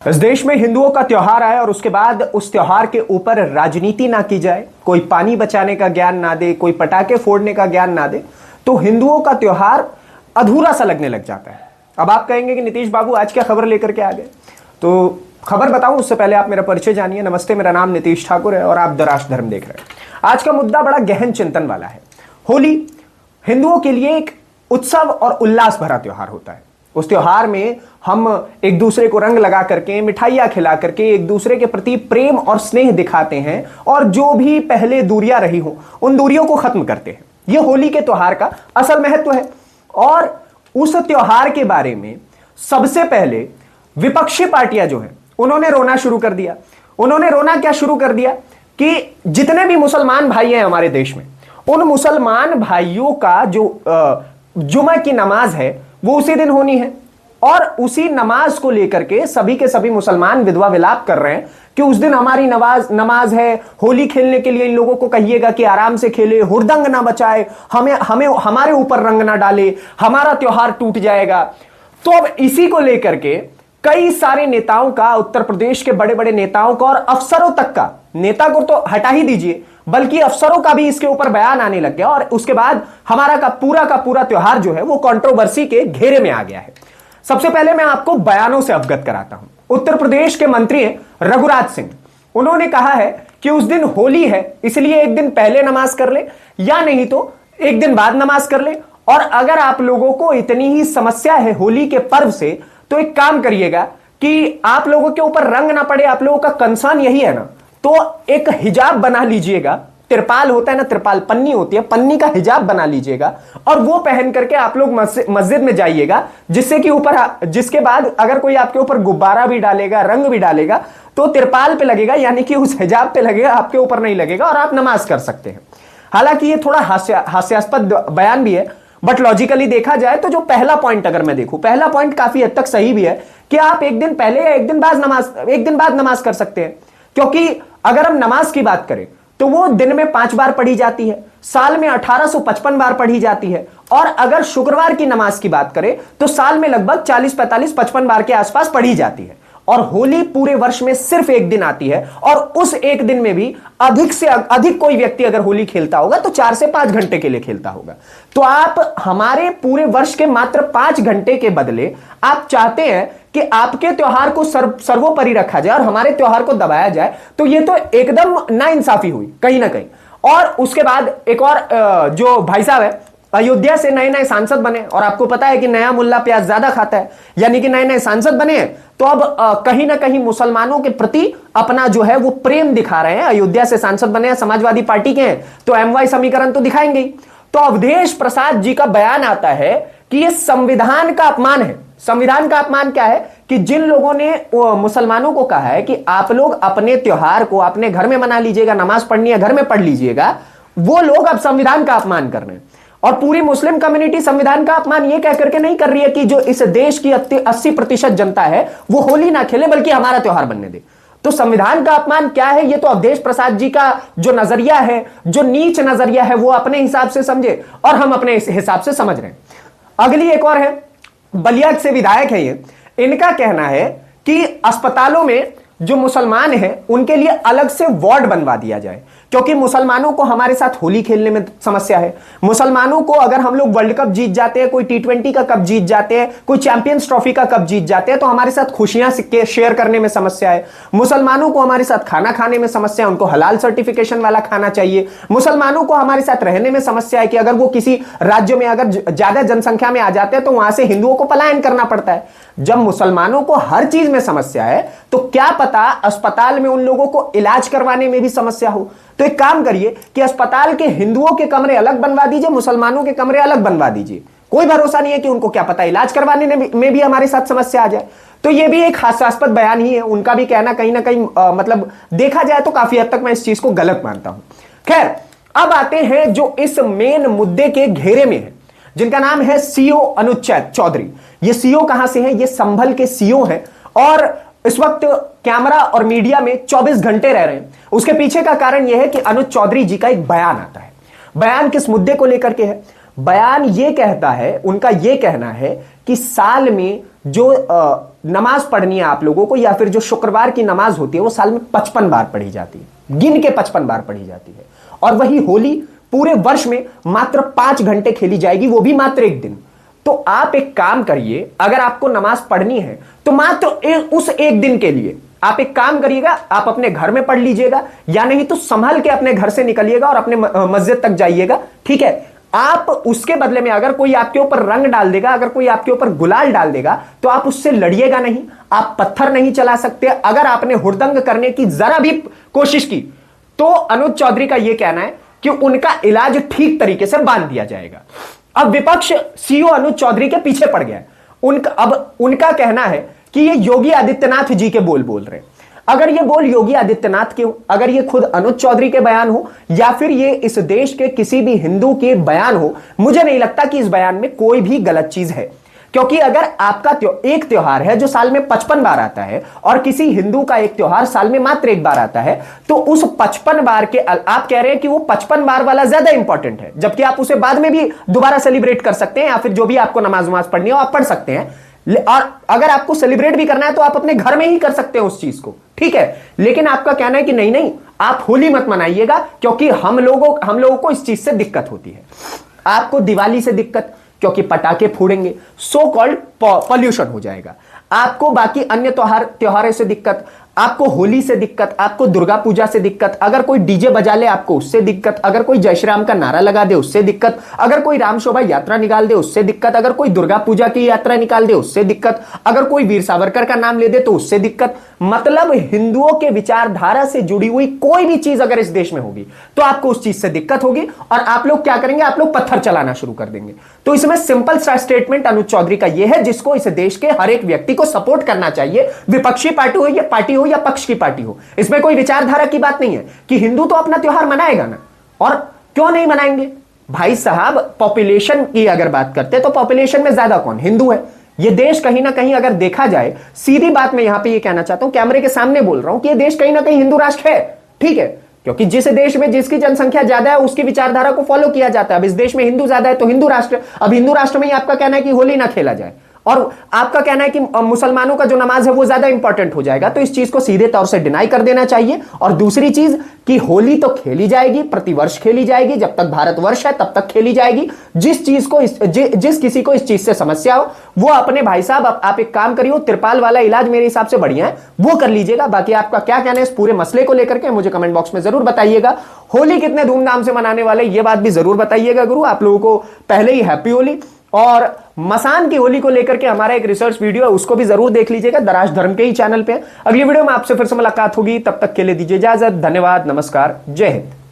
इस देश में हिंदुओं का त्योहार आए और उसके बाद उस त्योहार के ऊपर राजनीति ना की जाए, कोई पानी बचाने का ज्ञान ना दे, कोई पटाखे फोड़ने का ज्ञान ना दे, तो हिंदुओं का त्योहार अधूरा सा लगने लग जाता है। अब आप कहेंगे कि नीतीश बाबू आज क्या खबर लेकर के आ गए, तो खबर बताऊं उससे पहले आप मेरा परिचय जानिए। नमस्ते, मेरा नाम नीतीश ठाकुर है और आप द राष्ट्र धर्म देख रहे हैं। आज का मुद्दा बड़ा गहन चिंतन वाला है। होली हिंदुओं के लिए एक उत्सव और उल्लास भरा त्योहार होता है। उस त्योहार में हम एक दूसरे को रंग लगा करके, मिठाइयां खिला करके एक दूसरे के प्रति प्रेम और स्नेह दिखाते हैं और जो भी पहले दूरियां रही हो उन दूरियों को खत्म करते हैं। यह होली के त्योहार का असल महत्व है। और उस त्योहार के बारे में सबसे पहले विपक्षी पार्टियां जो है उन्होंने रोना शुरू कर दिया। उन्होंने रोना क्या शुरू कर दिया कि जितने भी मुसलमान भाई हैं हमारे देश में, उन मुसलमान भाइयों का जो जुमा की नमाज है वो उसी दिन होनी है और उसी नमाज को लेकर के सभी के सभी मुसलमान विधवा विलाप कर रहे हैं कि उस दिन हमारी नमाज है। होली खेलने के लिए इन लोगों को कहिएगा कि आराम से खेले, हुड़दंग ना बचाए, हमें हमारे ऊपर रंग ना डाले, हमारा त्योहार टूट जाएगा। तो अब इसी को लेकर के कई सारे नेताओं का, उत्तर प्रदेश के बड़े बड़े नेताओं का और अफसरों तक का, नेता को तो हटा ही दीजिए बल्कि अफसरों का भी इसके ऊपर बयान आने लग गया और उसके बाद हमारा का पूरा त्योहार जो है वो कंट्रोवर्सी के घेरे में आ गया है। सबसे पहले मैं आपको बयानों से अवगत कराता हूं। उत्तर प्रदेश के मंत्री हैं रघुराज सिंह, उन्होंने कहा है कि उस दिन होली है इसलिए एक दिन पहले नमाज कर ले या नहीं तो एक दिन बाद नमाज कर ले। और अगर आप लोगों को इतनी ही समस्या है होली के पर्व से तो एक काम करिएगा कि आप लोगों के ऊपर रंग ना पड़े, आप लोगों का कंसर्न यही है ना, तो एक हिजाब बना लीजिएगा। तिरपाल होता है ना, तिरपाल पन्नी होती है, पन्नी का हिजाब बना लीजिएगा और वो पहन करके आप लोग मस्जिद में जाइएगा, जिससे कि जिसके बाद अगर कोई आपके ऊपर गुब्बारा भी डालेगा, रंग भी डालेगा तो तिरपाल पे लगेगा, यानी कि उस हिजाब पे लगेगा, आपके ऊपर नहीं लगेगा और आप नमाज कर सकते हैं। हालांकि ये थोड़ा हास्यास्पद बयान भी है, बट लॉजिकली देखा जाए तो जो पहला पॉइंट अगर मैं देखूं, पहला पॉइंट काफी हद तक सही भी है कि आप एक दिन पहले या एक दिन बाद नमाज कर सकते हैं। क्योंकि अगर हम नमाज की बात करें तो वो दिन में 5 बार पढ़ी जाती है, साल में 1855 बार पढ़ी जाती है और अगर शुक्रवार की नमाज की बात करें तो साल में लगभग 40, 45, 55 बार के आसपास पढ़ी जाती है। और होली पूरे वर्ष में सिर्फ एक दिन आती है और उस एक दिन में भी अधिक से अधिक कोई व्यक्ति अगर होली खेलता होगा तो 4 से 5 घंटे के लिए खेलता होगा। तो आप हमारे पूरे वर्ष के मात्र 5 घंटे के बदले आप चाहते हैं कि आपके त्योहार को सर्वोपरि रखा जाए और हमारे त्योहार को दबाया जाए, तो यह तो एकदम नाइंसाफी हुई कहीं ना कहीं। और उसके बाद एक और जो भाई साहब है, अयोध्या से नए नए सांसद बने और आपको पता है कि नया मुल्ला प्याज ज्यादा खाता है, यानी कि नए नए सांसद बने हैं तो अब कहीं ना कहीं मुसलमानों के प्रति अपना जो है वो प्रेम दिखा रहे हैं। अयोध्या से सांसद बने हैं, समाजवादी पार्टी के हैं, तो MY समीकरण तो दिखाएंगे ही। तो अवधेश प्रसाद जी का बयान आता है कि यह संविधान का अपमान है। संविधान का अपमान क्या है कि जिन लोगों ने मुसलमानों को कहा है कि आप लोग अपने त्योहार को अपने घर में मना लीजिएगा, नमाज पढ़नी है घर में पढ़ लीजिएगा, वो लोग अब संविधान का अपमान कर रहे हैं। और पूरी मुस्लिम कम्युनिटी संविधान का अपमान ये कह करके नहीं कर रही है कि जो इस देश की 80% जनता है वो होली ना खेले बल्कि हमारा त्योहार बनने दे। तो संविधान का अपमान क्या है, ये तो अवधेश प्रसाद जी का जो नजरिया है, जो नीच नजरिया है, वो अपने हिसाब से समझे और हम अपने हिसाब से समझ रहे हैं। अगली एक और है, बलिया से विधायक है ये, इनका कहना है कि अस्पतालों में जो मुसलमान हैं उनके लिए अलग से वार्ड बनवा दिया जाए, क्योंकि मुसलमानों को हमारे साथ होली खेलने में समस्या है। मुसलमानों को अगर हम लोग वर्ल्ड कप जीत जाते हैं, कोई T20 का कप जीत जाते हैं, कोई चैंपियंस ट्रॉफी का कप जीत जाते हैं तो हमारे साथ खुशियां शेयर करने में समस्या है। मुसलमानों को हमारे साथ खाना खाने में समस्या है, उनको हलाल सर्टिफिकेशन वाला खाना चाहिए। मुसलमानों को हमारे साथ रहने में समस्या है कि अगर वो किसी राज्य में अगर ज्यादा जनसंख्या में आ जाते हैं तो वहां से हिंदुओं को पलायन करना पड़ता है। जब मुसलमानों को हर चीज में समस्या है तो क्या पता अस्पताल में उन लोगों को इलाज करवाने में भी समस्या हो। तो एक काम करिए कि अस्पताल के हिंदुओं के कमरे अलग बनवा दीजिए, मुसलमानों के कमरे अलग बनवा दीजिए। कोई भरोसा नहीं है कि उनको क्या पता इलाज करवाने में भी हमारे साथ समस्या आ जाए। तो ये भी एक हास्यास्पद बयान ही है। उनका भी कहना कहीं ना कहीं मतलब देखा जाए तो काफी हद तक मैं इस चीज को गलत मानता हूं। खैर, अब आते हैं जो इस मेन मुद्दे के घेरे में है, जिनका नाम है CO अनुज चौधरी। ये CO कहां से है? ये संभल के CO हैं और इस वक्त कैमरा और मीडिया में 24 घंटे रह रहे हैं। उसके पीछे का कारण यह है कि अनुज चौधरी जी का एक बयान आता है। बयान किस मुद्दे को लेकर के है? बयान ये कहता है, उनका ये कहना है कि साल में जो नमाज पढ़नी है आप लोगों को, या फिर जो शुक्रवार की नमाज होती है वो साल में 55 बार पढ़ी जाती है, गिन के 55 बार पढ़ी जाती है। और वही होली पूरे वर्ष में मात्र 5 घंटे खेली जाएगी, वो भी मात्र एक दिन। तो आप एक काम करिए, अगर आपको नमाज पढ़नी है तो मात्र उस एक दिन के लिए आप एक काम करिएगा, आप अपने घर में पढ़ लीजिएगा, या नहीं तो संभल के अपने घर से निकलिएगा और अपने मस्जिद तक जाइएगा, ठीक है। आप उसके बदले में अगर कोई आपके ऊपर रंग डाल देगा, अगर कोई आपके ऊपर गुलाल डाल देगा, तो आप उससे लड़िएगा नहीं, आप पत्थर नहीं चला सकते। अगर आपने हुड़दंग करने की जरा भी कोशिश की तो अनुज चौधरी का यह कहना है कि उनका इलाज ठीक तरीके से बांध दिया जाएगा। अब विपक्ष सीओ अनुज चौधरी के पीछे पड़ गया। उनका कहना है कि ये योगी आदित्यनाथ जी के बोल बोल रहे। अगर ये बोल योगी आदित्यनाथ के हो, अगर ये खुद अनुज चौधरी के बयान हो, या फिर ये इस देश के किसी भी हिंदू के बयान हो, मुझे नहीं लगता कि इस बयान में कोई भी गलत चीज है। क्योंकि अगर आपका एक त्योहार है जो साल में 55 बार आता है और किसी हिंदू का एक त्योहार साल में मात्र एक बार आता है, तो उस 55 बार के आप कह रहे हैं कि वो 55 बार वाला ज्यादा इंपॉर्टेंट है, जबकि आप उसे बाद में भी दोबारा सेलिब्रेट कर सकते हैं, या फिर जो भी आपको नमाज पढ़नी हो आप पढ़ सकते हैं। और अगर आपको सेलिब्रेट भी करना है तो आप अपने घर में ही कर सकते हैं उस चीज को, ठीक है। लेकिन आपका कहना है कि नहीं नहीं, आप होली मत मनाइएगा, क्योंकि हम लोगों को इस चीज से दिक्कत होती है। आपको दिवाली से दिक्कत, क्योंकि पटाखे फोड़ेंगे, सो कॉल्ड पॉल्यूशन हो जाएगा। आपको बाकी अन्य त्योहारों से दिक्कत, आपको होली से दिक्कत, आपको दुर्गा पूजा से दिक्कत, अगर कोई डीजे बजा ले आपको उससे दिक्कत, अगर कोई जय श्री राम का नारा लगा दे उससे दिक्कत, अगर कोई राम शोभा यात्रा निकाल दे उससे दिक्कत, अगर कोई दुर्गा पूजा की यात्रा निकाल दे उससे दिक्कत, अगर कोई वीर सावरकर का नाम ले दे तो उससे दिक्कत। मतलब हिंदुओं के विचारधारा से जुड़ी हुई कोई भी चीज अगर इस देश में होगी तो आपको उस चीज से दिक्कत होगी, और आप लोग क्या करेंगे, आप लोग पत्थर चलाना शुरू कर देंगे। तो इसमें सिंपल सा स्टेटमेंट अनुज चौधरी का यह है, जिसको इस देश के हर एक व्यक्ति को सपोर्ट करना चाहिए, विपक्षी पार्टी हो या पक्ष की पार्टी हो। इसमें कोई विचारधारा की बात नहीं है कि हिंदू तो अपना त्योहार मनाएगा ना, और क्यों नहीं मनाएंगे भाई साहब। पॉपुलेशन की अगर बात करते हैं तो पॉपुलेशन में ज्यादा कौन, हिंदू है। ये देश कहीं ना कहीं अगर देखा जाए, सीधी बात मैं यहां पे ये कहना चाहता हूं, कैमरे के सामने बोल रहा हूं कि ये देश कहीं ना कहीं हिंदू राष्ट्र है, ठीक है। क्योंकि जिस देश में जिसकी जनसंख्या ज्यादा है उसकी विचारधारा को फॉलो किया जाता है। अब इस देश में हिंदू ज्यादा है तो हिंदू राष्ट्र। अब हिंदू राष्ट्र में ही आपका कहना है कि होली ना खेला जाए, और आपका कहना है कि मुसलमानों का जो नमाज है वो ज्यादा इंपॉर्टेंट हो जाएगा, तो इस चीज को सीधे तौर से डिनाई कर देना चाहिए। और दूसरी चीज कि होली तो खेली जाएगी, प्रतिवर्ष खेली जाएगी, जब तक भारतवर्ष है तब तक खेली जाएगी। जिस किसी को इस चीज से समस्या हो वो अपने भाई साहब आप एक काम करिए, तिरपाल वाला इलाज मेरे हिसाब से बढ़िया है, वो कर लीजिएगा। बाकी आपका क्या कहना है इस पूरे मसले को लेकर के मुझे कमेंट बॉक्स में जरूर बताइएगा। होली कितने धूमधाम से मनाने वाले ये बात भी जरूर बताइएगा गुरु। आप लोगों को पहले ही हैप्पी होली। और मसान की होली को लेकर के हमारा एक रिसर्च वीडियो है, उसको भी जरूर देख लीजिएगा, दराज धर्म के ही चैनल पे। अगली वीडियो में आपसे फिर से मुलाकात होगी, तब तक के लिए दीजिए इजाजत। धन्यवाद, नमस्कार, जय हिंद।